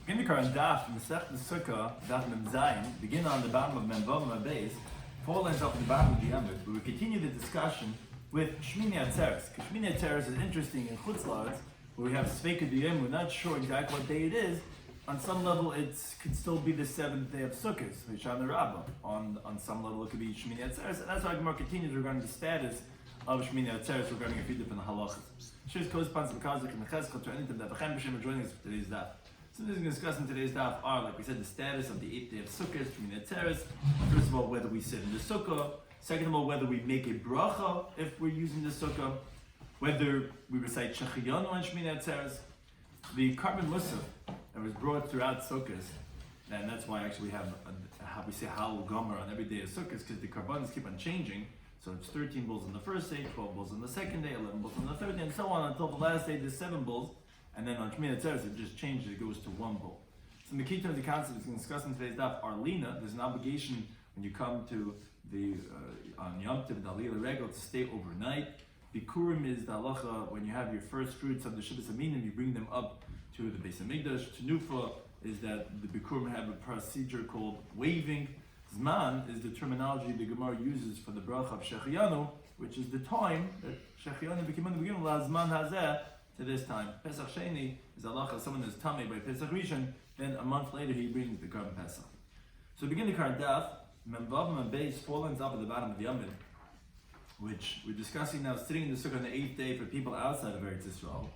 In the current Daf, Mesech the Sukkah, Daf Mem Zayin, begin on the bottom of Mem Vav Mem Beis, 4 lines up at the bottom of the Yomit. We will continue the discussion with Shmini Atzeres. Because Shmini Atzeres is interesting in Chutz La'aretz, where we have Succah Daf, we're not sure exactly what day it is. On some level, it could still be the 7th day of Sukkot, V'Shana Rabbah. On some level, it could be Shmini Atzeres, and that's why Gemara continues regarding the status of Shmini Atzeres regarding a few different halachas. Shir corresponds to Kazik and Mecheskel to anything that B'chem B'Shem are joining us for today's Daf. So things we're going to discuss in today's Daf are, like we said, the status of the 8th day of Sukkot, Shmini Atzeres. First of all, whether we sit in the Sukkah. Second of all, whether we make a bracha if we're using the Sukkah. Whether we recite Shechiyanu on Shmini Atzeres. The carbon musaf that was brought throughout Sukkot, and that's why actually we have how we say Hal Gomer on every day of Sukkot, because the carbonas keep on changing. So it's 13 bulls on the first day, 12 bulls on the second day, 11 bulls on the third day, and so on until the last day there's 7 bulls. And then on Shmini Atzeres, it just changes, it goes to 1 bull. So in the key terms, the concept is going to discuss in today's daf, Arlina, there's an obligation when you come to the, on Yom Tov, the Aliyah Regel, to stay overnight. Bikurim is the halacha, when you have your first fruits of the Shibbos Aminim, you bring them up to the Beis Hamikdash. Tenufa is that the Bikurim have a procedure called waving. Zman is the terminology the Gemara uses for the bracha of Shechiyanu, which is the time that Shechiyanu became in the beginning, La Zman Hazeh, to this time. Pesach Sheni is halacha, someone is tamei by Pesach Rishon, then a month later he brings the Korban Pesach. So begin the current daf, Mem Vav Mem Beis, 4 lines up at the bottom of the Yomit, which we're discussing now, sitting in the Sukkah on the 8th day for people outside of Eretz Yisrael.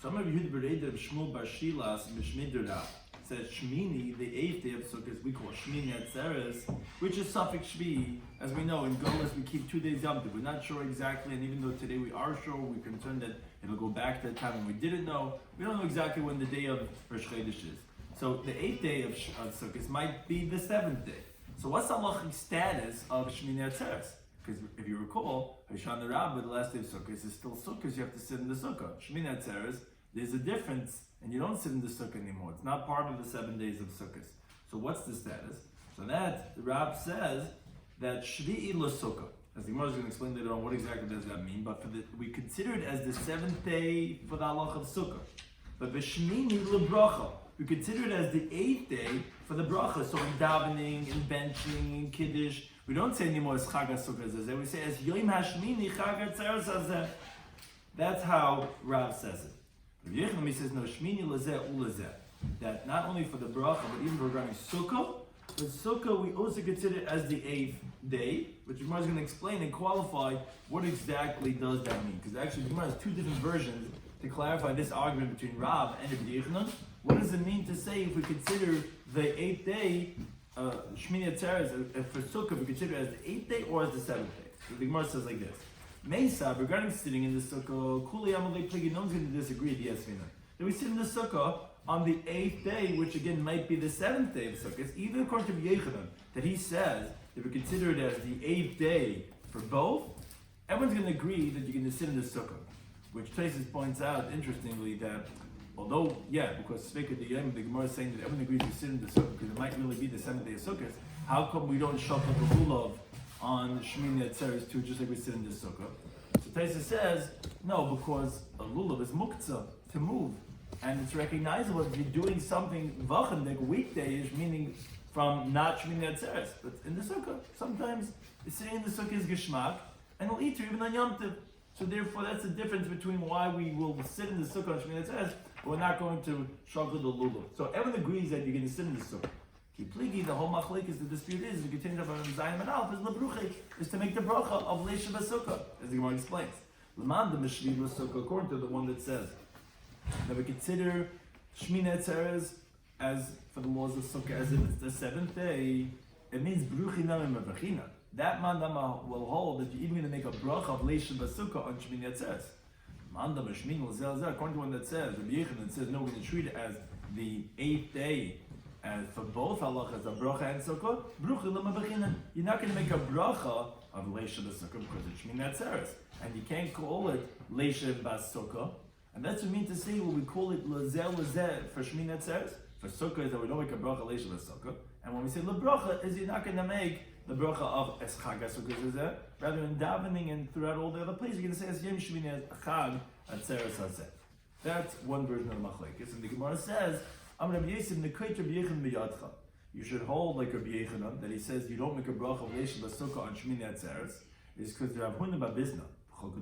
So I'm going to be Yehuda B'Reida of Shmuel Bar Shilas Mishmid Dura. It says Shmini, the 8th day of Sukkot, we call Shmini Atzeres, which is suffix Shvi. As we know, in Golas we keep 2 days Yom Tov. We're not sure exactly, and even though today we are sure, we're concerned that it'll go back to the time when we didn't know. We don't know exactly when the day of Rosh Chodesh is. So the 8th day of Sukkot might be the 7th day. So what's the halachic status of Shmini Atzeres? Because if you recall, Hoshana Rabbah, the last day of Sukkot, is still Sukkot, you have to sit in the Sukkah. Shmini Atzeres, there's a difference, and you don't sit in the Sukkah anymore. It's not part of the 7 days of Sukkot. So what's the status? So that, the Rab says that Shvi'i l'Sukkah. As the Gemara is going to explain later on what exactly does that mean, but we consider it as the 7th day for the halach of Sukkah. But the Shmini l'Bracha, we consider it as the 8th day for the bracha. So in davening, in benching, in kiddush, we don't say anymore as Chag HaSukkah Zeh. We say as Yom HaShmini Chag HaTzeres Hazeh. That's how Rav says it. Rabbi Shloimy says no Shmini Lazeh Ulazeh. That not only for the bracha, but even regarding Sukkah, but Sukkah we also consider it as the 8th day, which Gemara is going to explain and qualify what exactly does that mean. Because actually Gemara has 2 different versions to clarify this argument between Rav and Rabbi Shloimy. What does it mean to say if we consider the 8th day, Shmini Atzeres, for Sukkah, we consider it as the 8th day or as the 7th day? So the Gemara says like this. Mesa, regarding sitting in the Sukkah, Kuli Amalei Pligi, no one's going to disagree with yes, that we sit in the Sukkah on the 8th day, which again might be the 7th day of Sukkot, even according to Yechanan, that he says that we consider it as the 8th day for both, everyone's going to agree that you're going to sit in the Sukkah. Which Tosfos points out, interestingly, that although, because Sukkah Daf, the Gemara is saying that everyone agrees to sit in the Sukkah because it might really be the 7th day of Sukkot, how come we don't shop the lulav on Shmini Atzeres too, just like we sit in the Sukkah? So Tosfos says, no, because a lulav is muktzah, to move. And it's recognizable if you're doing something vachan, like weekdayish, meaning from not Shmini Atzeres. But in the Sukkah, sometimes sitting in the Sukkah is geshmak, and we'll eat even on Yom Tov. So therefore, that's the difference between why we will sit in the Sukkah on Shmini Atzeres, but we're not going to shogl the lulav. So everyone agrees that you're going to sit in the Sukkah. Kipligi, the whole machlek is the dispute is, we continue about Zayim and Alf, is lebruche, is to make the bracha of Leisha B'Sukkah, as the Gemara explains. L'man the Meshvi B'Sukkah, according to the one that says that we consider Shmini Atzeres as, for the laws of Sukkah, as if it's the 7th day, it means bruchina and mevachina. That mandama will hold that you're even going to make a bracha of Leisha B'Sukkah on Shmini Atzeres. Mandama Shmini L'Zel, according to one that says, Rabbi Yechanan says, no, we're going to treat it as the 8th day, and for both halachas, a bracha and sukkah, brucha l'mabachina. You're not going to make a bracha of leisha b'sukkah because it's Shmini Atzeres, and you can't call it leisha b'sukkah. And that's what we mean to say when we call it lazeh for Shmini Atzeres. For sukkah is that we don't make a bracha leisha b'sukkah, and when we say lebracha is you're not going to make the bracha of eschag sukkah. Rather in davening and throughout all the other places, you're going to say es yom Shmini Chag Atzeres hazeh. That's one version of the machlekes, and the Gemara says You should hold like Rabbi Yechanan, that he says you don't make a bracha of Leisha B'Sukkah on Shmini Atzeres, is because they're Avhunim Babizna.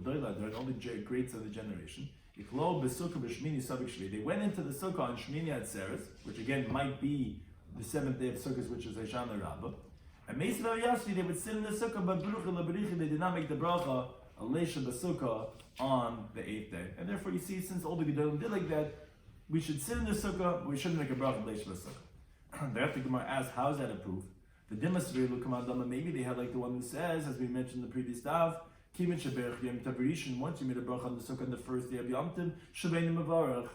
They're all the greats of the generation. They went into the Sukkah on Shmini Atzeres, which again might be the 7th day of Sukkot, which is Hoshana Rabbah. And Meis Yasri, they would sit in the Sukkah, but they did not make the bracha of Leisha B'Sukkah on the 8th day. And therefore you see, since all the Gedolim did like that, we should sit in the Sukkah, but we shouldn't make a bracha of Leisha B'Sukkah. The Gemara asks, how is that approved? The Dimasri Lukamadama, maybe they had like the one who says, as we mentioned in the previous Daf, Kimin Shaberach Yom Tavarishon, once you made a bracha on the Sukkah on the first day of Yom Tov, Shabein Mavarach.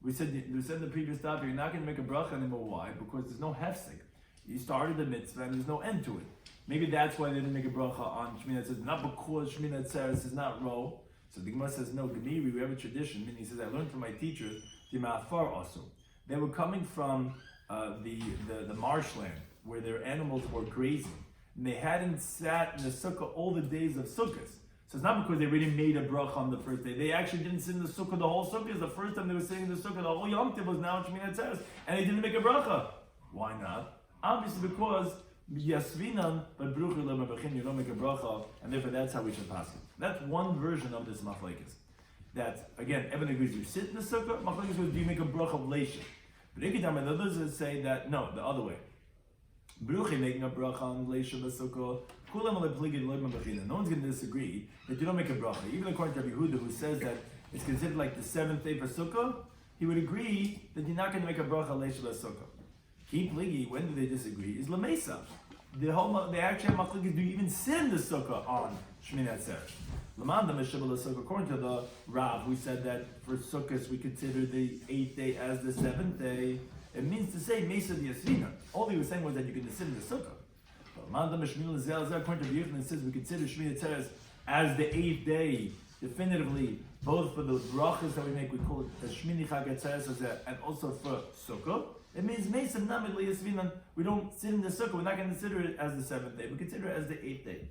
We said in the previous Daf, you're not going to make a bracha anymore. Why? Because there's no hefsek. You started the mitzvah and there's no end to it. Maybe that's why they didn't make a bracha on Shmini Atzeres, not because Shmini Atzeres is not ro. So the Gemara says, no, Gemiri, we have a tradition. Meaning he says, I learned from my teachers, the Ma'afar also. They were coming from the marshland where their animals were grazing, and they hadn't sat in the sukkah all the days of sukkahs. So it's not because they already made a bracha on the first day. They actually didn't sit in the sukkah the whole sukkah. The first time they were sitting in the sukkah, the whole Yom Tov was now in Shmini Atzeres, and they didn't make a bracha. Why not? Obviously because Yasvinan, but Bruchu Lemabachim, you don't make a bracha, and therefore that's how we should pass it. That's one version of this machlekes. That again, everyone agrees you sit in the sukkah. Machlekes was, do you make a bracha of leisha? But Ikidam and others would say that no, the other way. Bruchi making a bracha on leisha b'sukkah. No one's going to disagree that you don't make a bracha. Even according to Rabbi Yehuda, who says that it's considered like the 7th day for sukkah, he would agree that you're not going to make a bracha leisha b'sukkah. Keep ligi. When do they disagree? Is lamesa. They actually have machlekes. Do you even sit in the sukkah on Shmini Atzeres? According to the Rav, who said that for Sukkot we consider the 8th day as the 7th day, it means to say Mesa the Yasvina. All he was saying was that you can sit in the Sukkah. According to Yechanan, it says we consider Shmini Atzeres as the 8th day, definitively, both for the brachas that we make, we call it the Shmini Chag Atzeres, and also for Sukkah. It means Mesa Namid Yasvina. We don't sit in the Sukkah, we're not going to consider it as the 7th day, we consider it as the 8th day.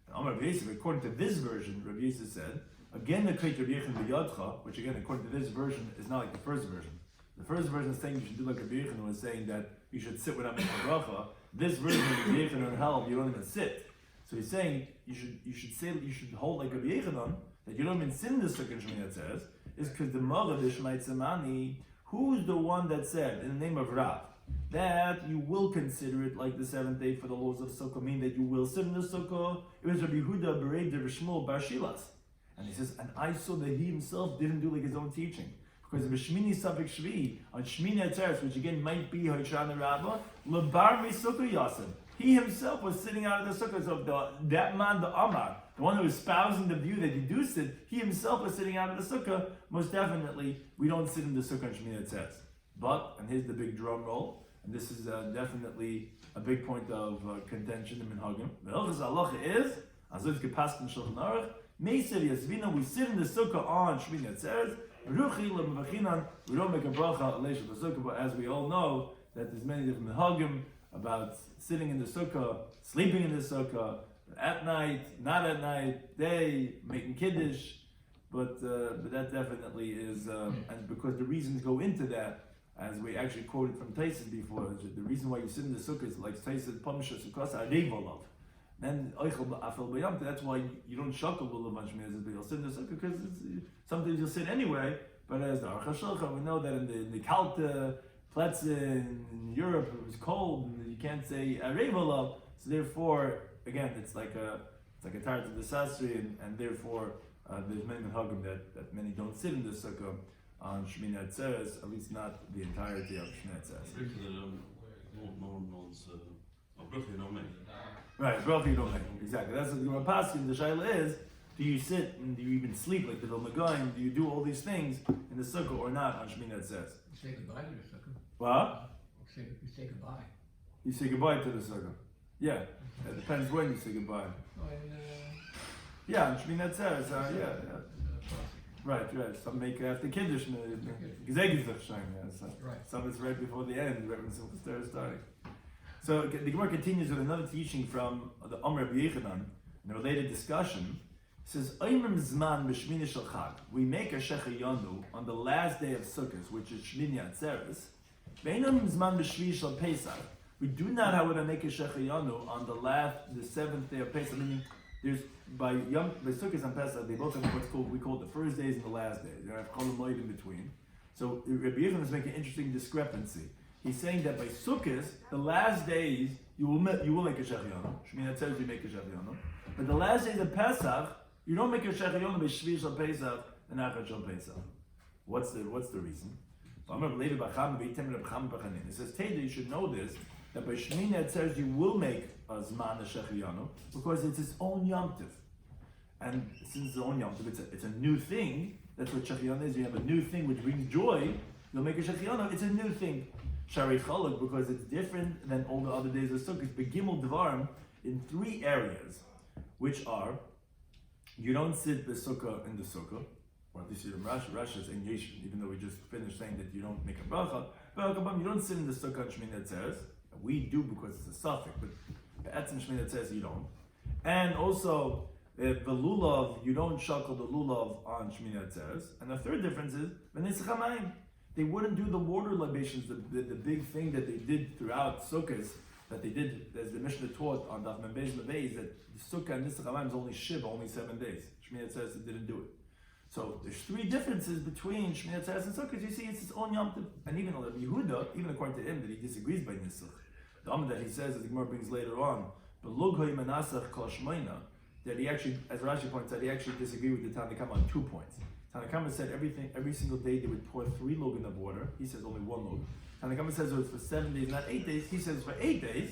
According to this version, Rabbi Yisrael said, again the Kreit Rabbi Yechon b'Yadcha, which again, according to this version, is not like the first version. The first version is saying you should do like Rabbi Yechon was saying that you should sit without making a bracha. This version of Rabbi Yechon held you don't even sit. So he's saying you should hold like Rabbi Yechon that you don't even sit in the Sukkah Shmini Atzeres, is because the mother the Shmait Samani, who's the one that said in the name of Rav that you will consider it like the 7th day for the laws of Sukkah, mean that you will sit in the Sukkah? It was Rabbi Yehuda Berei de Shmuel Bar Shilas. And he says, and I saw that he himself didn't do like his own teaching. Because the Shmini Safek Shvi, on Shmini Atzeres, which again might be Hoshana Rabbah, Lebar Mi Sukkah Yasem. He himself was sitting out of the Sukkah. So that man, the Amar, the one who was espousing the view that you do sit, he himself was sitting out of the Sukkah. Most definitely, we don't sit in the Sukkah on Shmini Atzeres. But, and here's the big drum roll, and this is definitely a big point of contention in Minhagim. The Hilchos Halacha is, as it's gepasst in Shulchan Aruch, Meiser Yasvina, we sit in the Sukkah on Shmini Atzeres, Ruchi L'Mevachinan, we don't make a bracha Leisha B'Sukkah, but as we all know, that there's many different Minhagim about sitting in the Sukkah, sleeping in the Sukkah, at night, not at night, day, making Kiddush, but that definitely is, and because the reasons go into that, as we actually quoted from Taisus before, the reason why you sit in the Sukkah is like Taisus, Pamisha Sukkah, Arevolov. Then that's why you don't shackle Lulav on Shmini Atzeres, but you'll sit in the Sukkah because sometimes you'll sit anyway. But as the Aruch HaShulchan, we know that in the Kalte, Plätze in Europe, it was cold, and you can't say Arevolov. So therefore, again, it's like a Tarat of the Sasri, and therefore there's many Minhagim that many don't sit in the Sukkah on Shmini Atzeres, at least not the entirety of Shmini Atzeres. Right, bracha you don't make. Exactly. That's what the Gemara Paskin. The shaila is: do you sit and do you even sleep like the Vilna? Do you do all these things in the sukkah or not on Shmini Atzeres? You say goodbye to the sukkah. What? You say goodbye. You say goodbye to the sukkah. Yeah, it depends when you say goodbye. Yeah, on Shmini Atzeres. Yeah. Right. Some make it after Kiddush. Some is right before the end, right when Sukkah is starting. So the Gemara continues with another teaching from the Amr Rabbi Yechanan in a related discussion. It says, we make a Shecha Yonu on the last day of Sukkot, which is Shmini Atzeres. Beinam zman b'shvi shel Pesach. We do not, however, make a shechayanu on the seventh day of Pesach. Meaning, there's by Sukkot and Pesach, they both have what's called we call the first days and the last days. They have Chol Moed in between. So Rabbi Yochanan is making an interesting discrepancy. He's saying that by Sukkot, the last days you will make a shechayanu. Shmini says you make a shechayanu. But the last days of Pesach, you don't make a shechayonu by Shvi shel Pesach and Achad shel Pesach. What's the reason? It says, Teda, you should know this, that by Shmini it says you will make a Zman Shechayanu because it's its own Yom Tov. And since it's its own Yom Tov, it's a new thing. That's what Shechayanu is. You have a new thing which brings joy. You'll make a Shechayanu. It's a new thing. Shari Chaluk, because it's different than all the other days of Sukkot. Begimel Dvarim in three areas, which are, you don't sit the Sukkah in the Sukkah, or at least in Rashi is in Yeshin, even though we just finished saying that you don't make a bracha. You don't sit in the Sukkah on Shmini Atzeres. We do because it's a suffix, but Be'etzim Shmini Atzeres you don't. And also, the lulav, you don't shackle the lulav on Shmini Atzeres. And the third difference is, they wouldn't do the water libations, the big thing that they did throughout Sukkot, that they did, as the Mishnah taught on Daf Membez Levei, is that the Sukkah and Nisach HaMayim is only Shiva, only 7 days. Shmini Atzeres didn't do it. So there's three differences between Shmini Atzeres and Sukkot. You see, it's its own Yom Tov. And even Yehuda, even according to him, that he disagrees by Nisach. The Amud that he says, as the Gemara brings later on, but Lughoy Manasach Kol Shmoina, that he actually, as Rashi points out, he actually disagreed with the Tanakama on 2 points. Tanakama said every single day they would pour 3 lug in of water. He says only 1 lug. Tanakama says it was for 7 days, not 8 days. He says for 8 days.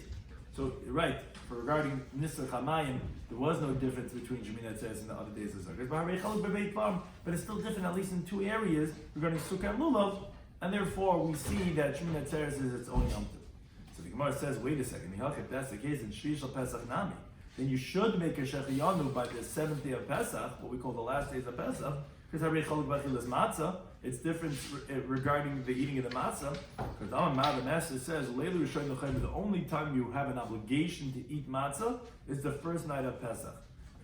So right, for regarding Nisach HaMayim, there was no difference between Shmini Atzeres and the other days of Sukkot. But it's still different, at least in 2 areas regarding Sukkah and Lulav, and therefore we see that Shmini Atzeres is its own Yom Tov. So the Gemara says, wait a second, if that's the case in Shvi shel Pesach Nami, then you should make a Shechayanu by the 7th day of Pesach, what we call the last days of Pesach, because matzah, it's different regarding the eating of the matzah. Because the Master says, the only time you have an obligation to eat matzah is the first night of Pesach.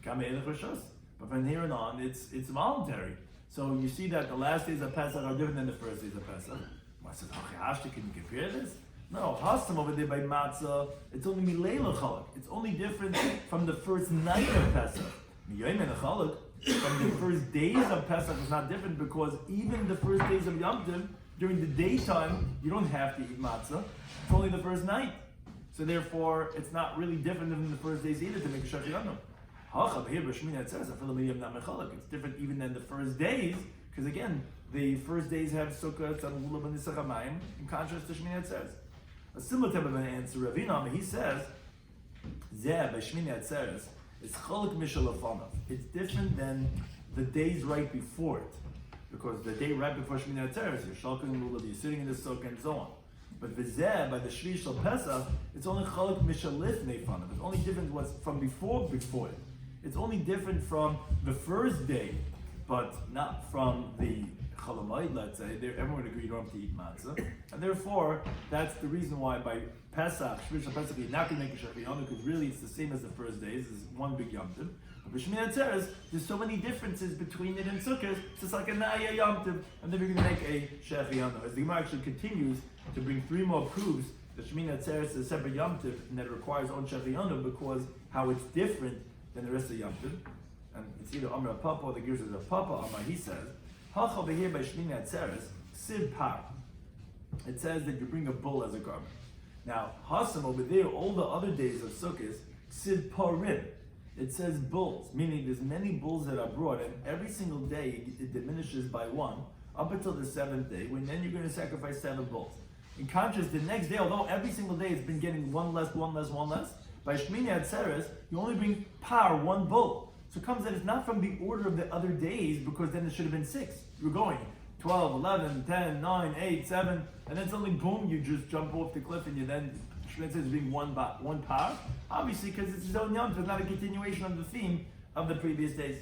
But from here on, it's voluntary. So you see that the last days of Pesach are different than the first days of Pesach. I said, can you compare this? No, Hasam over there by matzah, it's only mileila chalak. It's only different from the first night of Pesach. Yomei and chalak, from the first days of Pesach is not different because even the first days of Yom Tov, during the daytime, you don't have to eat matzah. It's only the first night. So therefore, it's not really different than the first days either to make a shechayanu. It's different even than the first days, because again, the first days have Sukkah, and Lulav, and Nisach HaMayim, in contrast to Shmini Atzeres. A similar type of an answer, Ravina, he says, Zeh, by Shmini Atzeres, it's cholak mishalafanav. It's different than the days right before it, because the day right before Shmini Atzeres, you're shalking lulav, you're sitting in the sukkah, and so on. But v'zeh, by the Shvi shel Pesach, it's only cholak mishalifnei fanav. It's only different what's from before it. It's only different from the first day, but not from the Chalamayid, let's say. Everyone would agree you don't have to eat matzah. And therefore, that's the reason why by Pesach, Shvi shel Pesach, you're not going to make a shechayanu, because really it's the same as the first days. It's one big Yom Tov. But with Shmini Atzeres, there's so many differences between it and Sukkot, it's just like a Naya Yom Tov, and then we're going to make a shechayanu. As the Gemara actually continues to bring 3 more proofs that Shmini Atzeres is a separate Yom Tov, and that it requires own shechayanu because how it's different than the rest of Yom Tov. And it's either Amr Papa or the Gears of Papa Amar, he says, Hach over here by Shmini Atzeres, Siv Par. It says that you bring a bull as a garment. Now, Hasam over there, all the other days of Sukkot, Siv Parim. It says bulls, meaning there's many bulls that are brought, and every single day it diminishes by 1, up until the 7th day, when then you're going to sacrifice 7 bulls. In contrast, the next day, although every single day it's been getting 1 less, by Shmini Atzeres, you only bring par, 1 bull. So it comes that it's not from the order of the other days, because then it should have been 6. You're going 12, 11, 10, 9, 8, 7, and then suddenly, boom, you just jump off the cliff and you then, Shmini Atzeres being 1 par. Obviously, because it's his own Yom Tov, it's not a continuation of the theme of the previous days.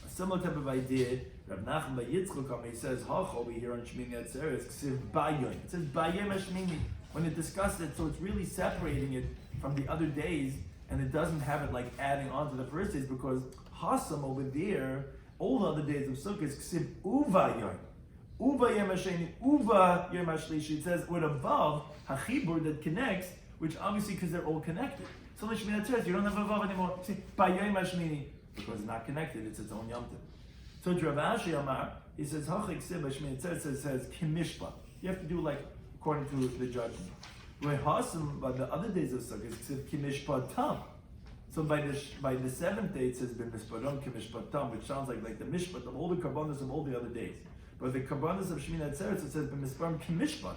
A similar type of idea, Rav Nachman by Yitzchak, he says, Hach over here on Shmini Atzeres, Ksiv Bayon. It says Bayem HaShmini. When it discussed it, so it's really separating it from the other days, and it doesn't have it like adding on to the first days, because Hasam over there, all the other days of Sukkot is Ksiv Uvayon. Uva Yom HaSheni, Uva Yom HaShlishi. It says with above hachibur that connects, which obviously because they're all connected. So the Shmini Atzeres, you don't have a vav anymore. See, by Yom HaShmini, because it's not connected, it's its own Yom Tov. So Rav Ashi Amar, he says hachik sib Shmini Atzeres says kimishpat. You have to do like according to the judgment. Where Hasim by the other days of Sukkot it says kimishpat tam. So by the seventh day it says b'mishpatam kimishpat tam, which sounds like the mishpat of all the karbanos of all the other days. But the karbanos of Shmini Atzeres it says b'mishpatam kimishpat,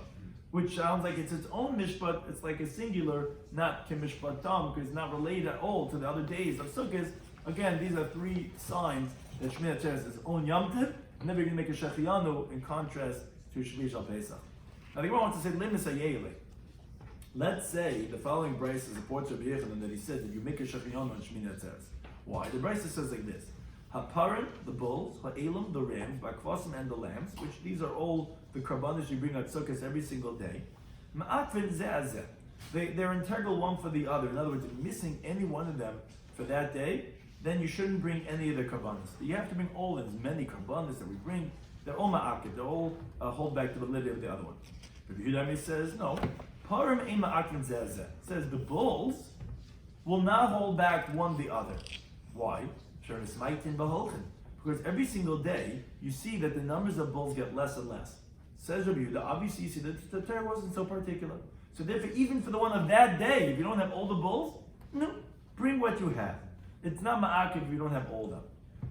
which sounds like it's its own mishpat. It's like a singular, not kimishpat tam, because it's not related at all to the other days of Sukkot. Again, these are three signs that Shmini Atzeres is its own Yom Tov, and then we're going to make a shechianu in contrast to Shvi Shal Pesach. Now the Gemara wants to say limis hayele. Let's say the following brisa supports Rabbi Yechanan that he said that you make a shechianu on Shmini Atzeres. Why? The brisa says like this: Haparim, the bulls, ha'elam, the rams, ba'kvasim, and the lambs, which these are all the karbanos you bring at Sukkot every single day. Ma'akvin ze'azeh. They're integral one for the other. In other words, if you're missing any one of them for that day, then you shouldn't bring any of the karbanos. You have to bring all of them. As many karbanos that we bring, they're all ma'akid. They're all hold back to the validity of the other one. Rabbi Yudami says, no. Parim ein ma'akvin ze'azeh. Says the bulls will not hold back one the other. Why? Because every single day you see that the numbers of bulls get less and less. Says Rabbi Yehuda, obviously you see that the Torah wasn't so particular. So therefore, even for the one of that day, if you don't have all the bulls, no, bring what you have. It's not ma'akiv if you don't have all of them.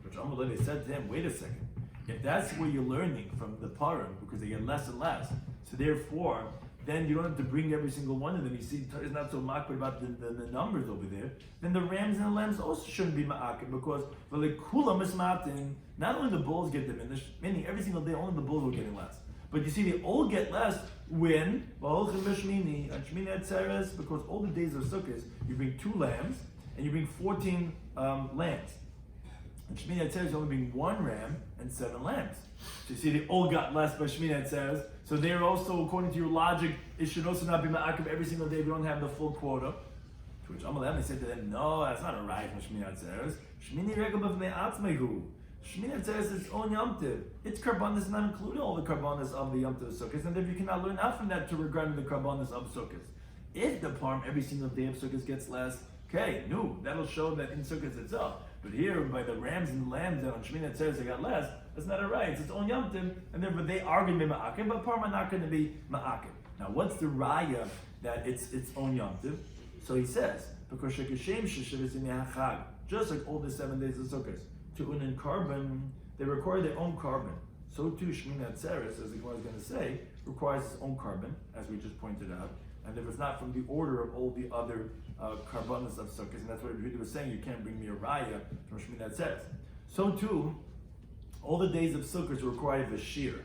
Which Amalei said to him, wait a second. If that's where you're learning from the parim, because they get less and less, so therefore, then you don't have to bring every single one of them. You see, it's not so ma'akid about the numbers over there. Then the rams and the lambs also shouldn't be ma'akid because v'lekulam is matin. Not only the bulls get diminished, meaning every single day only the bulls are getting less. But you see, they all get less when v'holchem b'shmini and Shmini Atzeres, because all the days of Sukkot you bring 2 lambs and you bring 14 lambs. And Shmini Atzeres only bring 1 ram and 7 lambs. So you see, they all got less by Shmini Atzeres. So they're also, according to your logic, it should also not be ma'akiv every single day if you don't have the full quota. To which Amalei said to them, no, that's not a right for Shmini Atzeres. Shmini regel b'vnei atzmehu. Shmini Atzeres is its own Yom Tov. Its karbanos not including all the karbanos of the Yom Tov Sukkot, and if you cannot learn out from that to regarding the karbanos of Sukkot. If the parm every single day of Sukkot gets less, okay, no, that'll show that in Sukkot itself. But here, by the rams and the lambs that on Shmini Atzeres they got less, that's not a right. It's its own Yom Tov, and therefore they are going to be ma'akiv, but parm are not going to be ma'akiv. Now, what's the raya that it's its own Yom Tov? So he says, because shekashem sheshavas in yachag, just like all the 7 days of Sukkot, to unin carbon, they require their own carbon. So too, Shmini Atzeres, as the Gemara is going to say, requires its own carbon, as we just pointed out. And if it's not from the order of all the other karbanos of Sukkot, and that's what Rabbi was saying, you can't bring me a raya from Shmini Atzeres. So too, all the days of Sukkot require a shiur.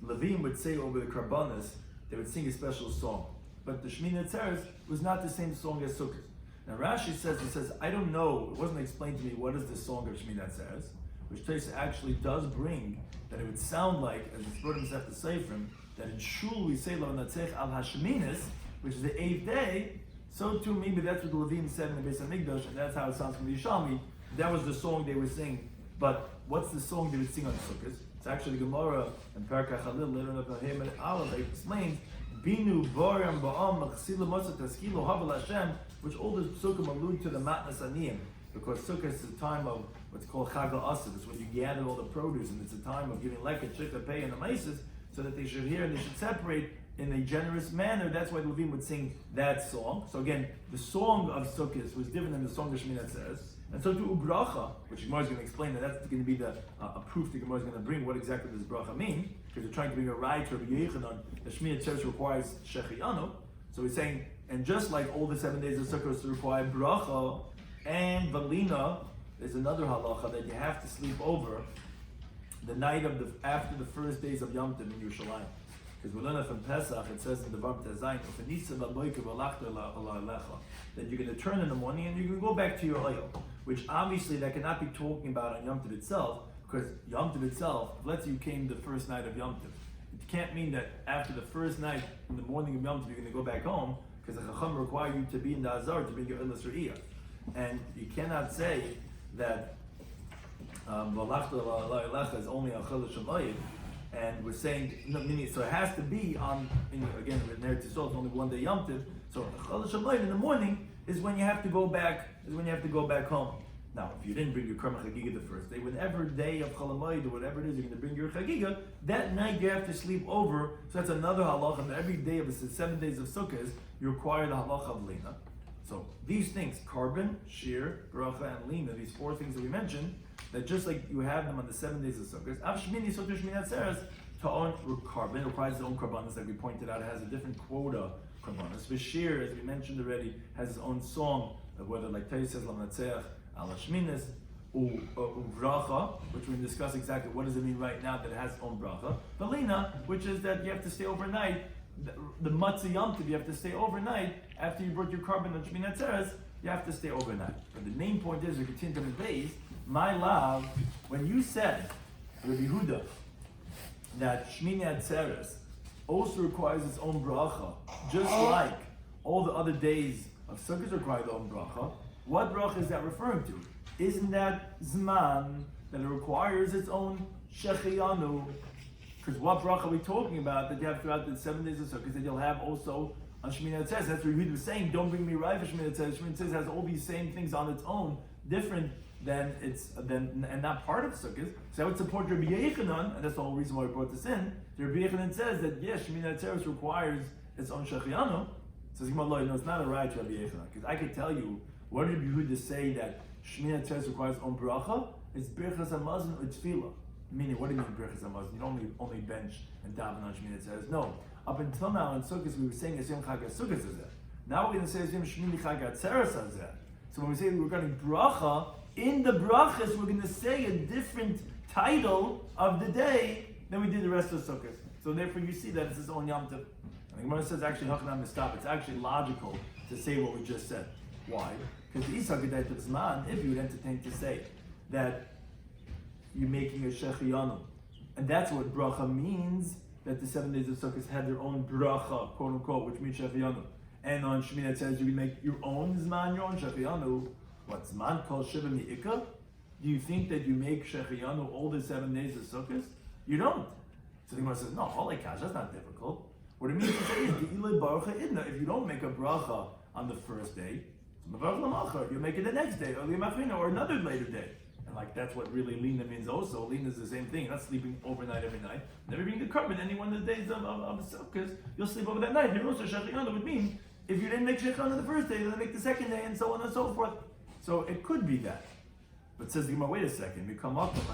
Levim would say over the karbanos, they would sing a special song. But the Shmini Atzeres was not the same song as Sukkot. Now Rashi says, I don't know, it wasn't explained to me what is the song of Shmini Atzeres, which Taisa actually does bring, that it would sound like, as it's brought in Masechet Seifrim, that in Shul we say Lo Natzech al Hashminis, which is the 8th day. So too, maybe that's what the Levim said in the Beis Hamikdash, and that's how it sounds from the Yishalmi. That was the song they were singing. But what's the song they would sing on Sukkot? It's actually the Gemara and Parakah Chalil, later on up in Aleph, they explain, Binu Boram Ba'am Machsila Mosat Taskilo Havel Hashem, which all the Sukkot allude to the Matnas Aniyim, because Sukkot is the time of what's called Chag HaAsad. It's when you gather all the produce, and it's a time of giving leket, shikha, pay, and the maces, so that they should hear and they should separate in a generous manner. That's why the Levim would sing that song. So again, the song of Sukkot was different than the song of Shmini Atzeres. And so to Ubracha, which Gemara is going to explain, that that's going to be the a proof the Gemara is going to bring what exactly does bracha mean, because they're trying to bring a right to Rabbi Yechanan that Shmini Atzeres requires shechianu. So he's saying, and just like all the 7 days of Sukkot require bracha and valina, there's another halacha that you have to sleep over the night of after the first days of Yom Tov in Yerushalayim. Because we learn from Pesach, it says in the Vav Tezayin, that you're going to turn in the morning and you're going to go back to your oil, which obviously that cannot be talking about on Yom Tov itself, because Yom Tov itself, let's say you came the first night of Yom Tov. It can't mean that after the first night in the morning of Yom Tov you're going to go back home, because the Chacham require you to be in the Azar to bring your Ilas Re'iyah. And you cannot say that V'alachta la'alecha is only a Chalash Shamayim, And we're saying, meaning, so it has to be on, again, with Eretz Yisrael, it's only one day Yom Tov. So Chol Shamayim in the morning is when you have to go back. Home. Now, if you didn't bring your Karma Chagiga the first day, whatever day of Chol Hamoed or whatever it is, you're going to bring your Chagiga. That night you have to sleep over. So that's another halacha. And every day of the 7 days of Sukkot, you require the halacha of Lina. So these things, carbon, shiur, bracha, and lina, these 4 things that we mentioned, that just like you have them on the 7 days of Sukkot, Av Shmini Soter Shmini Atzeres, to own carbon, requires its own karbanos, like we pointed out, it has a different quota karbanos. Shiur, as we mentioned already, has its own song, whether like Teis says, Lam Natzeach, Al Shminis, bracha, which we can discuss exactly what does it mean right now that it has its own bracha. But lina, which is that you have to stay overnight, the matzah yom tov, you have to stay overnight after you brought your carbon on Shmini Atzeres, you have to stay overnight. But the main point is, we continue to the base, my love, when you said, Rabbi Yehuda, that Shmini Atzeres also requires its own bracha, just like all the other days of Sukkot require their own bracha, what bracha is that referring to? Isn't that Zman, that it requires its own Shechiyanu? Because what bracha are we talking about that you have throughout the 7 days of Sukkot that you'll have also on Shmini Atzeres? That's what Yehuda was saying, don't bring me right for Shmini Atzeres. Shmini Atzeres has all these same things on its own, different than and not part of Sukkot. So I would support Rabbi Yechanan, and that's the whole reason why we brought this in. Rabbi Yechanan says that yes, Shmini Atzeres requires its own Shechiyanu. Says no, it's not a right to Rabbi Yechanan, because I could tell you what did Yehuda say that Shmini Atzeres requires its own bracha? It's Birchas Hamazon or Tefillah. Meaning, what do you mean Birchas Hamazon? You don't only bench and daven on Shmini Atzeres. No, up until now in Sukkot we were saying Yom Chag HaSukkos Hazeh. Now we're going to say Yom Shmini Chag HaTzeres Hazeh. So when we say we're going to bracha, in the brachas we're going to say a different title of the day than we did the rest of Sukkot. So therefore you see that it's its own Yom Tov. And the Gemara says actually Hachanam Mistap. It's actually logical to say what we just said. Why? Because the Isha Gedait of Zman, if you would entertain to say that you're making a Shechiyanu, and that's what bracha means, that the 7 days of Sukkot had their own bracha, quote unquote, which means Shechiyanu. And on Shmini it says you can make your own Zman, your own Shechiyanu. What Zman called Shiva Mi'ika? Do you think that you make Shechiyanu all the 7 days of Sukkot? You don't. So the Gemara says, no, holy kash, that's not difficult. What it means to say is, if you don't make a bracha on the first day, you make it the next day, or another later day. And like that's what really Lina means also. Lina is the same thing. You're not sleeping overnight every night. Never bring the carbon any one of the days of Sukkot, you'll sleep over that night. Here also Shechiyanu would mean, if you didn't make Shechiyanu the first day, then make the second day, and so on and so forth. So it could be that. But says the Gemara, wait a second, we come up with,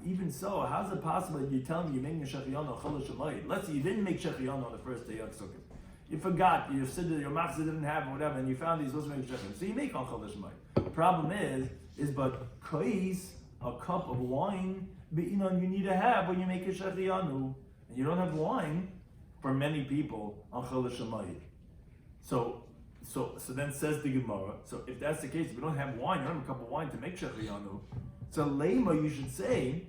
even so, how's it possible that you're telling me you're making a Shechiyanu Chol Shamayim? Let's say you didn't make Shechiyanu on the first day of Sukkot. You forgot, your siddur, your machzor didn't have it, whatever, and you found you're supposed to make Shechiyanu. So you make on Chol Shamayim. The problem is but kais, a cup of wine, you need to have when you make a Shechiyanu. And you don't have wine for many people on Chol Shamayim. So then says the Gemara, so if that's the case, if we don't have wine, you don't have a cup of wine to make Shechiyanu. So Lema, you should say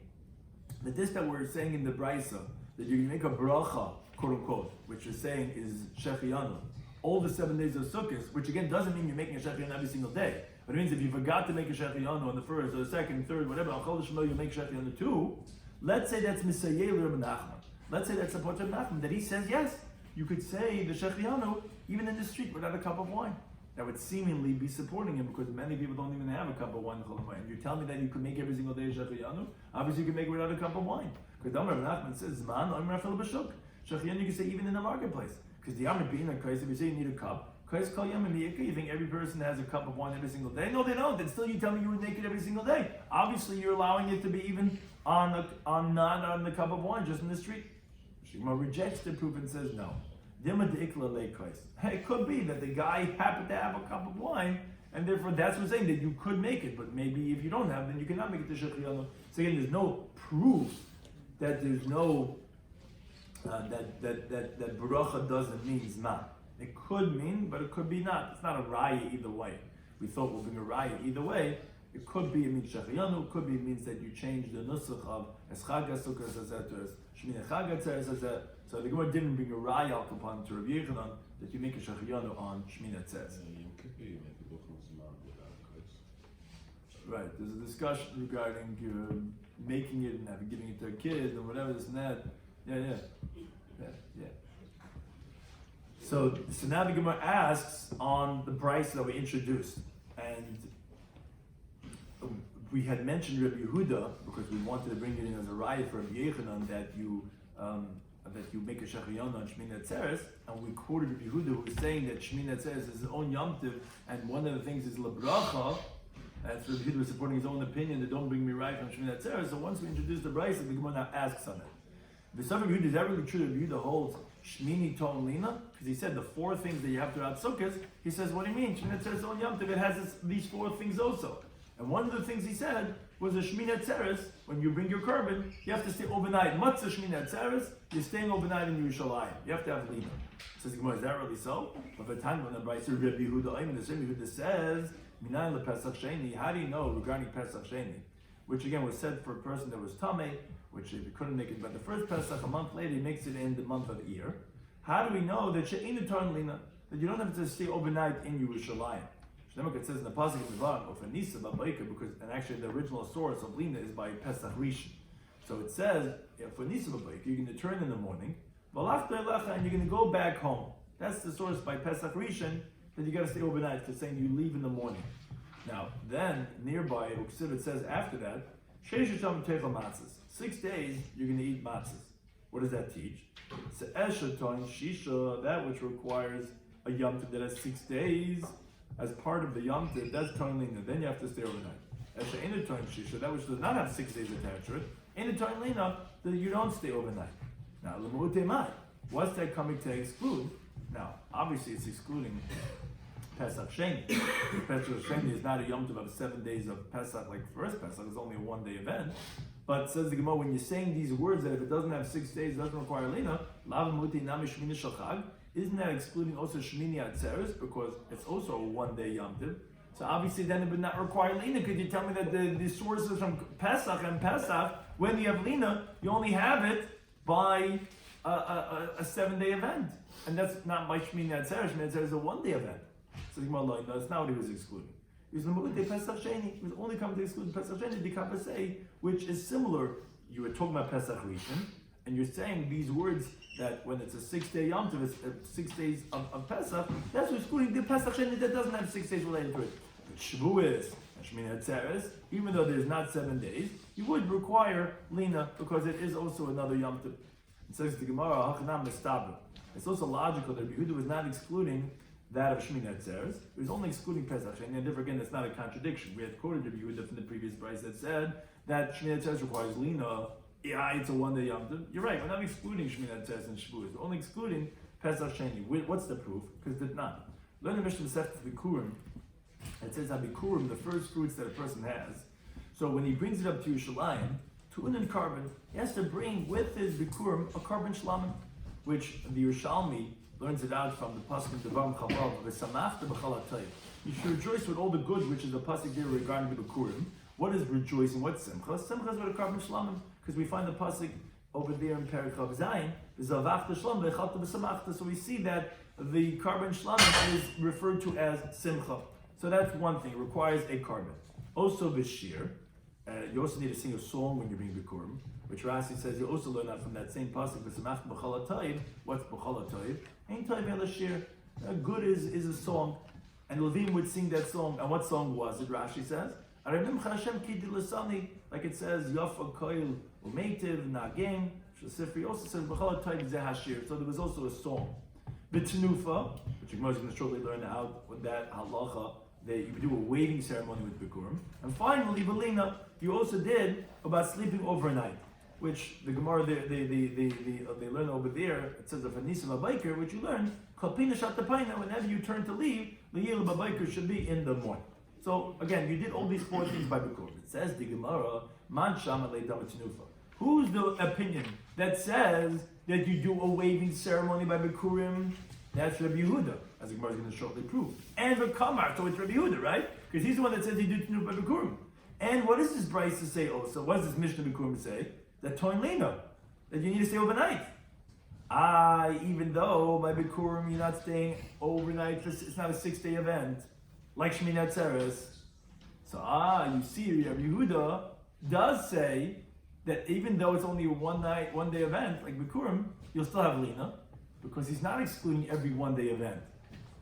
that this that we're saying in the Brisa, that you can make a bracha, quote unquote, which you're saying is Shechiyanu, all the 7 days of Sukkot, which again doesn't mean you're making a Shechiyanu every single day. But it means if you forgot to make a Shechiyanu on the first or the second, third, whatever, on Chol Shemel you make Shechiyanu too, let's say that's Misayel Rabbi Nachman. Let's say that's a part of Nachman, that he says yes, you could say the Shechiyanu even in the street without a cup of wine. That would seemingly be supporting him because many people don't even have a cup of wine. And you tell me that you could make every single day a Shechiyanu? Obviously you can make it without a cup of wine. Because Rabbi Nachman says, Zman, Shechiyanu you can say even in the marketplace. Because the Amr being a kais, if you say you need a cup, kais kol yom miyika, you think every person has a cup of wine every single day? No, they don't. Then still you tell me you would make it every single day. Obviously you're allowing it to be even not on the cup of wine, just in the street. Shema rejects the proof and says no. It could be that the guy happened to have a cup of wine, and therefore that's what's saying that you could make it, but maybe if you don't have, then you cannot make it to Shechiyanu. So again, there's no proof that there's no that bracha doesn't mean zman. It could mean, but it could be not. It's not a raya either way. We thought we'll bring a raya either way. It could be it means Shechiyanu. It could be it means that you change the nusach of Eschag Sukkah Hazeh to Shmini Chag HaTzeres Hazeh. So the Gemara didn't bring a raya al kapon to Rabbi Yechanan that you make a Shechiyanu on Shmini Atzeres. Right. There's a discussion regarding making it and giving it to a kid and whatever this and that. Yeah. So now the Gemara asks on the price that we introduced, and we had mentioned Rabbi Yehuda because we wanted to bring it in as a raya for Rabbi Yechanan that you make a shachriyon on Shmini Atzeres, and we quoted Rabbi Yehuda who was saying that Shmini Atzeres is his own Yom Tov, and one of the things is lebracha. That's Rabbi Yehuda was supporting his own opinion that don't bring me right from Shmini Atzeres. So once we introduce the brayso, the Gemara now asks on it. The Rabbi Yehuda, is that really true? Rabbi Yehuda holds Shmini Ton Lina, because he said the four things that you have throughout Sukkot. He says, what do you mean? Shmini Atzeres on Yom Tov, it has these four things also. And one of the things he said was a Shmini Atzeres, when you bring your korban, you have to stay overnight. Matzah Shmini Atzeres, you're staying overnight in Yerushalayim. You have to have Lina. Says the Gemara, is that really so? But the time when the brayso Rabbi Yehuda, the Rabbi Yehuda says, Minayin lePesach Sheni. How do you know regarding Pesach Sheni? Which again was said for a person that was Tameh, which if he couldn't make it by the first Pesach, a month later he makes it in the month of Iyar. How do we know that She'inu Torn Lina, that you don't have to stay overnight in Yerushalayim? It says in the pasuk of the bottom of Anisa Babaika, because and actually the original source of Lina is by Pesach Rishon. So it says for Anisa Babaika, you're going to turn in the morning, and you're going to go back home. That's the source by Pesach Rishon that you got to stay overnight. It's saying you leave in the morning. Now then nearby it says after that 6 days you're going to eat matzahs. What does that teach? Shisha, that which requires a yom tov that has 6 days. As part of the Yom Tov, that's Toin Lina. Then you have to stay overnight. Esha Ina Toin Shisha, that which does not have 6 days attached to it. Ina Toin Lina, that you don't stay overnight. Now, L'mu'utei Mai, what's that coming to exclude? Now, obviously it's excluding Pesach Sheni. Pesach Sheni is not a Yom Tov of 7 days of Pesach like first Pesach, it's only a 1 day event. But says the Gemara, when you're saying these words that if it doesn't have 6 days, it doesn't require Lina, Lav L'mu'utei Nami Shmini Shachag, isn't that excluding also Shmini Atzeres because it's also a 1 day Yom Tov? So obviously then it would not require Lina. Could you tell me that the sources from Pesach and Pesach, when you have Lina, you only have it by a 7 day event. And that's not by Shmini Atzeres. Shmini Atzeres is a 1 day event. So the Gemara, no, that's not what he was excluding. He was L'mu'utei Pesach Sheni. He was only coming to exclude Pesach Sheni, the Kapasei, which is similar. You were talking about Pesach Rishon, and you're saying these words that when it's a 6 day Yom Tov, it's 6 days of Pesach, that's excluding the Pesach Sheni that doesn't have 6 days related to it. But Shavuos and Shmini Atzeres, even though there's not 7 days, you would require Lina because it is also another Yom Tov. It says the Gemara, Hachanam Mestabel. It's also logical that Rabbi Yehuda was not excluding that of Shmini Atzeres. It was only excluding Pesach Sheni, and therefore again, it's not a contradiction. We had quoted Rabbi Yehuda from the previous price that said that Shmini Atzeres requires Lina. Yeah, it's a 1 day Yom Tov. You're right. We're not excluding Shmini Atzeres and Shavuos. We're only excluding Pesach Sheni. What's the proof? Because it's not. Learn the Mishnah Masechet Bikurim. It says that Bikurim, the first fruits that a person has. So when he brings it up to Yerushalayim, to unin carbon, he has to bring with his Bikurim a carbon shlamim, which the Yerushalmi learns it out from the pasuk of Devarim Chavav. V'samachta b'chal hatayv. You should rejoice with all the good, which is the pasuk there regarding the Bikurim. What is rejoicing? What's simcha? Simcha is with a carbon shlamim. Because we find the pasuk over there in Perek Chav Zayin, Zavachta Shlam V'Chalta B'Samachta. So we see that the carbon shlamim is referred to as simcha. So that's one thing. It requires a carbon. Also b'shir, you also need to sing a song when you're being bikurim, which Rashi says you also learn out from that same pasuk. V'Samachta B'Chal HaTayv. What's B'Chal HaTayv? Ain't Tayv El Shir. Good is a song, and Levim would sing that song. And what song was it? Rashi says. Like it says, Yafa Koil Umeitiv Nagim. Shasifri also says B'chal HaTayv Zeh HaShir. So there was also a song. B'Tnufa, which you're going to shortly learn out with that halacha, that you do a waiting ceremony with Bikurim. And finally, Belina, you also did about sleeping overnight, which the Gemara they learn over there. It says of Anisa Babaker, which you learn Kalpina Shatapaina. Whenever you turn to leave, the Yil Babaker should be in the morning. So again, you did all these four things by Bikurim. It says the Gemara, Man Shama Leidamatinufa. Who's the opinion that says that you do a waving ceremony by Bikurim? That's Rabbi Yehuda, as the Gemara is going to shortly prove. And the Kamar, so it's Rabbi Yehuda, right? Because he's the one that says you do Tanuf by Bikurim. And what does this Bryce say also? What does this Mishnah Bikurim say? That Toin Lena, that you need to stay overnight. Even though by Bikurim you're not staying overnight, it's not a 6 day event, like Shmini Atzeres. So you see, Rabbi Yehuda does say that even though it's only a one day event, like Bikurim, you'll still have Lina, because he's not excluding every one day event.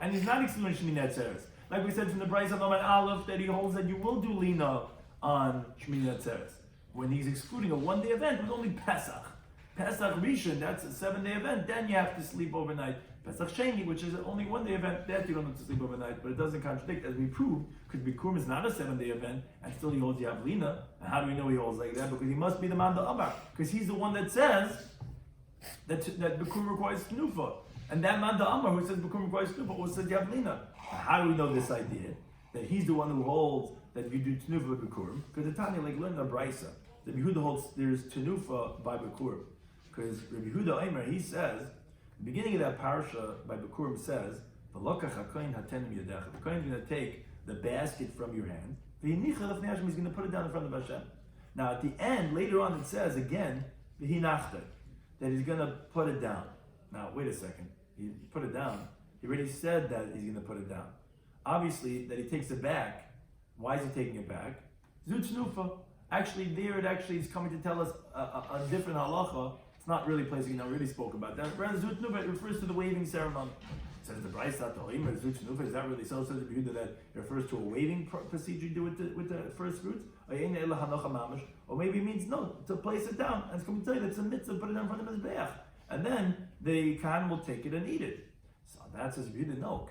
And he's not excluding Shmini Atzeres. Like we said from the Brayz of Noman Aleph, that he holds that you will do Lina on Shmini Atzeres. When he's excluding a one day event, it was only Pesach. Pesach Rishon, that's a 7 day event, then you have to sleep overnight. Pesach Sheni, which is only 1 day event, that you don't have to sleep overnight, but it doesn't contradict, as we proved, because Bikurim is not a 7 day event, and still he holds you have Lina. And how do we know he holds like that? Because he must be the man Amar, because he's the one that says that Bikurim requires Tnufa. And that man Amar who says Bikurim requires Tnufa also says you have Lina. How do we know this idea? That he's the one who holds that you do Tnufa by Bikurim? Because the Tanya, like learn the Brisa, the Yehuda holds there's Tnufa by Bikurim. Because Rabbi Yehuda Eimer, he says, the beginning of that parasha by Bikurim says, the Kohen is going to take the basket from your hand, he's going to put it down in front of Hashem. Now at the end, later on it says again, that he's going to put it down. Now wait a second, he put it down. He already said that he's going to put it down. Obviously, that he takes it back. Why is he taking it back? Zutnufa. Actually, there it actually is coming to tell us a different halacha. It's not really placing, we already spoke about that. Whereas Zutnufa, it refers to the waving ceremony. It says the Brayz Omer, Zutnufa, is that really so? It says that it refers to a waving procedure you do with the first fruits. Or maybe it means no, to place it down. And it's going to tell you that it's a mitzvah, put it in front of his beach. And then the Kohen will take it and eat it. So that says no.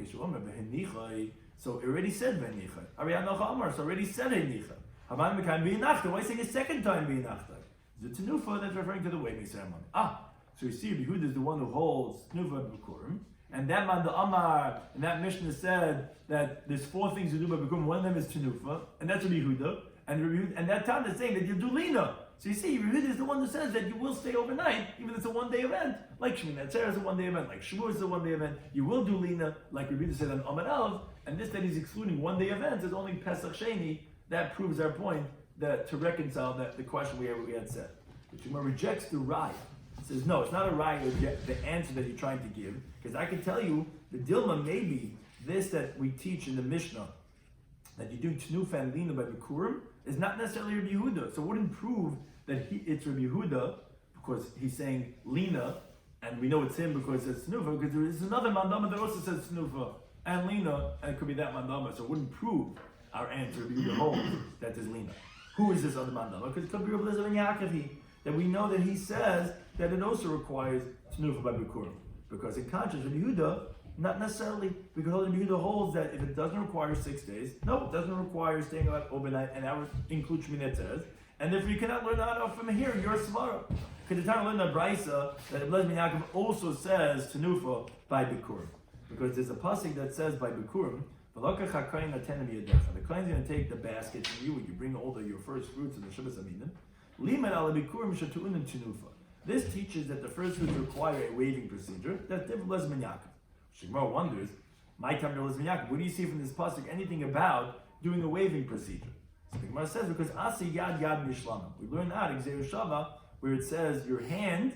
So it already said V'enicha. So already said V'enicha. Why is saying a second time V'enachta? The Tenufa, that's referring to the waving ceremony. So you see, Yehuda is the one who holds Tenufa B'Kurim, and that man, the Amar, and that Mishnah said that there's 4 things you do by B'Kurim. One of them is Tenufa, and that's Rabbi Yehuda, and that time is saying that you do Lina. So you see, Yehuda is the one who says that you will stay overnight, even if it's a 1 day event. Like Shmini Atzeres is a 1 day event, like shiur is a 1 day event. You will do Lina, like Rabbi Yehuda said on Amar Aleph, and this that he's excluding 1 day events is only Pesach Sheni. That proves our point that to reconcile that the question we had said. The Shema rejects the raya. It says no, it's not a raya. The answer that you're trying to give, because I can tell you the dilma maybe this that we teach in the Mishnah that you do Tnufa and Lina by Bikurim is not necessarily Rabbi Yehuda. So it wouldn't prove that it's Rabbi Yehuda because he's saying Lina, and we know it's him because it's Tnufa. Because there is another mandama that also says Tnufa and Lina, and it could be that mandama. So it wouldn't prove our answer Rabbi Yehuda holds that is Lina. Who is this other mandama? Because it could be Rabbi Eliezer ben Yaakov. That we know that he says that it also requires Tnufa by Bikurim. Because in contrast, Rabbi Yehuda, not necessarily, because Rabbi Yehuda holds that if it doesn't require 6 days, no, it doesn't require staying out overnight, and that would include Shmini Atzeres. And if you cannot learn out from here, you're a svara. Because the time learned the Brisa that Rabbi Eliezer ben Yaakov also says Tnufa by Bikurim. Because there's a pasuk that says by Bikurim, the Kohen is going to take the basket from you when you bring all your first fruits in the Shabbos Aminim. This teaches that the first fruits require a waving procedure. That's different from Eliezer ben Yaakov. Shemar wonders, my time Eliezer ben Yaakov, what do you see from this pasuk anything about doing a waving procedure? So the Gemara says because Asi Yad Yad Mishlamim. We learn out in Gzeir Shava where it says your hand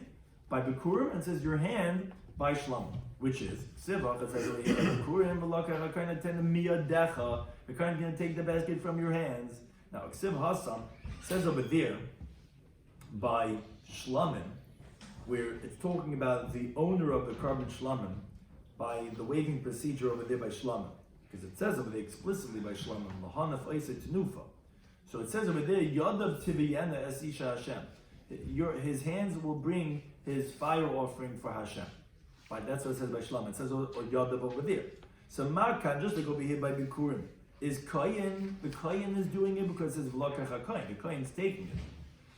by Bikurim and it says your hand by Shlamim, which is Sivach. It says Bikurim v'lakach hakayin aten miyadecha. The Kohen is going to take the basket from your hands. Now Ksiv Hassam says over there by Shlamim, where it's talking about the owner of the carbon Shlamim, by the waving procedure over there by Shlamim, because it says over there explicitly by Shlamim, Lahanaf Eisa Tenufa. So it says over there, Yadav Tiviyana Es Isha Hashem. His hands will bring his fire offering for Hashem. That's what it says by Shlamim. It says or Yadav over there. So Markan, just like over here by Bikurim, is Kohen. The Kohen is doing it because it says V'lakach HaKohen. The Kohen is taking it.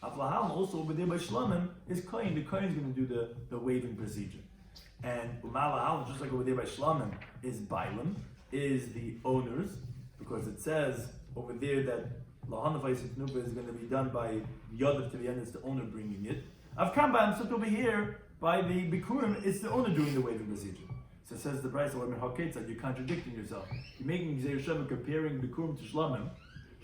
Aflaham also over there by Shlamim is Kohen. The Kohen is going to do the waving procedure. And Umalahal, just like over there by Shlamim, is Bailam, is the owners, because it says over there that Lahanafais Nuba is going to be done by Yadav to the end, it's the owner bringing it. Avkam so over here by the Bikurim, it's the owner doing the waving procedure. So it says the Brayz that you're contradicting yourself. You're making Gzeir Shava comparing Bikurim to Shlamim.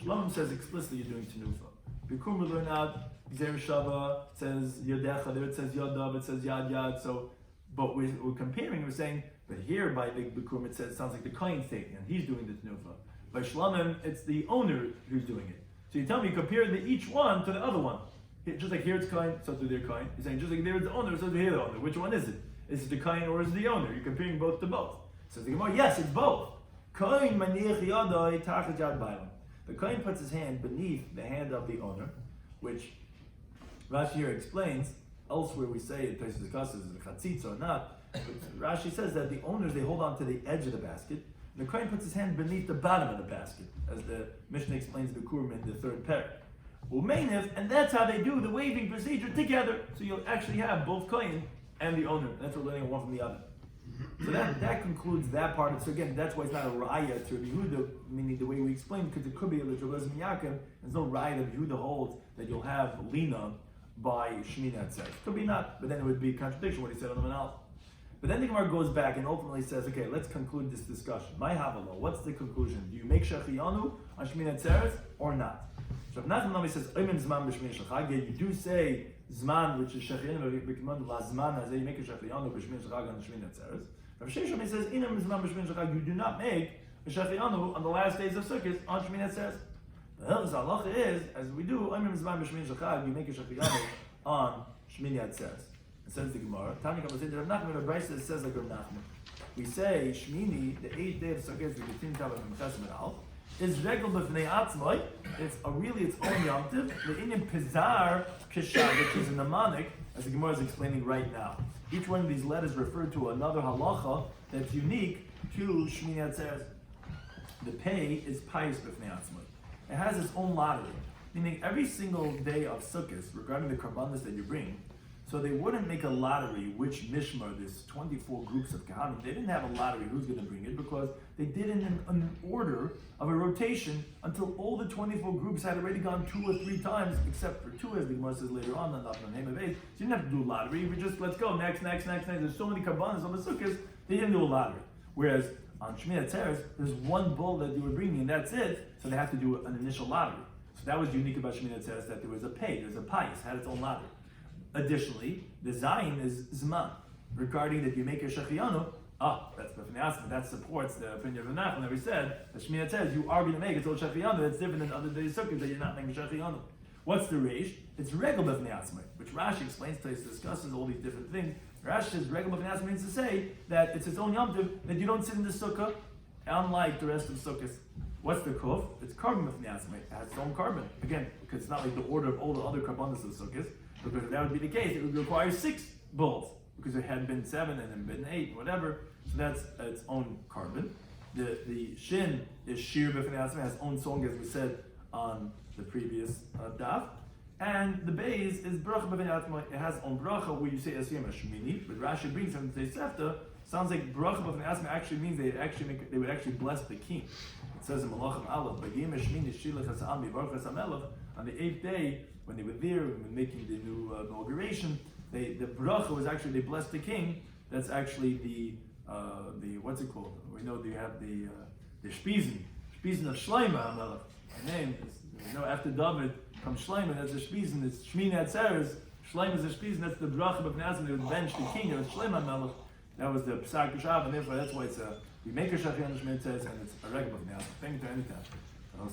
Shlamim says explicitly you're doing Tenufa. Bikurim will learn out Gzeir Shava says Yodecha, there it says Yodav, it says Yad Yad. So, but we're comparing. We're saying, but here by the Bikurim it sounds like the Kohen's taking, and he's doing the Tenufa. By Shlamim, it's the owner who's doing it. So you tell me, compare each one to the other one. Just like here it's Kain, so to their Kain. He's saying just like there it's the owner, so to here the owner. Which one is it? Is it the Kain or is it the owner? You're comparing both to both. Says the Gemara, yes, it's both. Kain maniach yadai tachat yad bailam. The Kain puts his hand beneath the hand of the owner, which Rashi here explains. Elsewhere we say it discusses is it chatzitza or not. But Rashi says that the owners, they hold on to the edge of the basket. And the Kohen puts his hand beneath the bottom of the basket, as the Mishnah explains the Kurim in the third parak. And that's how they do the waving procedure together. So you'll actually have both Kohen and the owner. That's what learning one from the other. So that concludes that part. So again, that's why it's not a raya to Rabbi Yehuda, meaning the way we explain, because it could be a literal Yaakov. There's no raya that Yehuda holds that you'll have lina by Shmini Atzeres. Could be not, but then it would be a contradiction what he said on the Manal. But then the Gemara goes back and ultimately says, okay, let's conclude this discussion. My Havalo, what's the conclusion? Do you make Shechiyanu on Shmini Atzeres or not? So if Nachman Nami says, Oimim Zman b'Shmini Shechag, you do say Zman, which is Shechiyanu, b'Kimon la Zman, as you make a Shechiyanu b'Shmini Shechag on Shmini Atzeres. Rav Shloimy says, Inam Zman b'Shmini Shechag, you do not make a Shechiyanu on the last days of Sukkot on Shmini Atzeres. The halacha is, as we do, Oimim Zman b'Shmini Shechag, you make a Shechiyanu on Shmini Atzeres. It says the Gemara, Tanya Kabbalah says, Rav Nachman, Rav Brisa says like Rav Nachman. We say Shmini, the 8th day of Sukkot, we continue to have a Chesed Al, is regel b'fnei atzmai. It's really its own yomtiv. The inyan pizar kishah, which is a mnemonic, as the Gemara is explaining right now. Each one of these letters refer to another halacha that's unique to Shmini Atzeres. The pay is payis b'fnei atzmai. It has its own lottery, meaning every single day of Sukkot, regarding the karbanos that you bring. So they wouldn't make a lottery which mishmar, there's 24 groups of kahanim. They didn't have a lottery who's going to bring it because they did it in an order of a rotation until all the 24 groups had already gone 2 or 3 times, except for 2, as the Gemara says later on, not the name of it. So you didn't have to do a lottery. We just, let's go, next. There's so many karbanos on the sukkahs, they didn't do a lottery. Whereas on Shmini Atzeres, there's one bull that you were bringing, and that's it. So they have to do an initial lottery. So that was unique about Shmini Atzeres, that there was a pay, there's a payis, had its own lottery. Additionally, the Zayin is Zman. Regarding that you make a Shechiyanu, that's B'fnei Atzmai, that supports the opinion of Nachman that we said, that Shmini Atzeres, you are going to make a Tol Shechiyanu, that's different than other days Sukkot that you're not making Shechiyanu. What's the Reish? It's Regel B'fnei Atzmai, which Rashi explains to us, discusses all these different things. Rashi says Regel B'fnei Atzmai means to say that it's its own Yom Tov, that you don't sit in the Sukkah, unlike the rest of Sukkahs. What's the Kuf? It's Carbon B'fnei Atzmai, it has its own carbon. Again, because it's not like the order of all the other Karbanos of Sukkahs. Because if that would be the case, it would require 6 bulls. Because there had been 7 and then been 8, whatever. So that's its own carbon. The shin is shiur b'fnei atzmai, has its own song, as we said on the previous daf. And the beis is bracha b'fnei atzmai. It has its own bracha where you say asiyam hashmini, but Rashi brings from the Sefta. Sounds like bracha b'fnei atzmai actually means they would actually bless the king. It says in Malachim Aleph, b'yim hashmini shilach hasam yivarch hasamelech. On the 8th day, when they were there, when making the new inauguration, the bracha was actually, they blessed the king. That's actually the what's it called? We know you have the Shpizen of Shloimy HaMelech. The name is, after David comes Shloimy, that's the Shpizen, it's Shmini Atzeres, Shloimy is the Shpizen, that's the bracha of B'fnei. They would bench the king, it was Shloimy HaMelech. That was the Psak Shav, and therefore that's why it's we make a Shachyan Shmini Atzeres, and it's a regular B'fnei. Thank you to any time.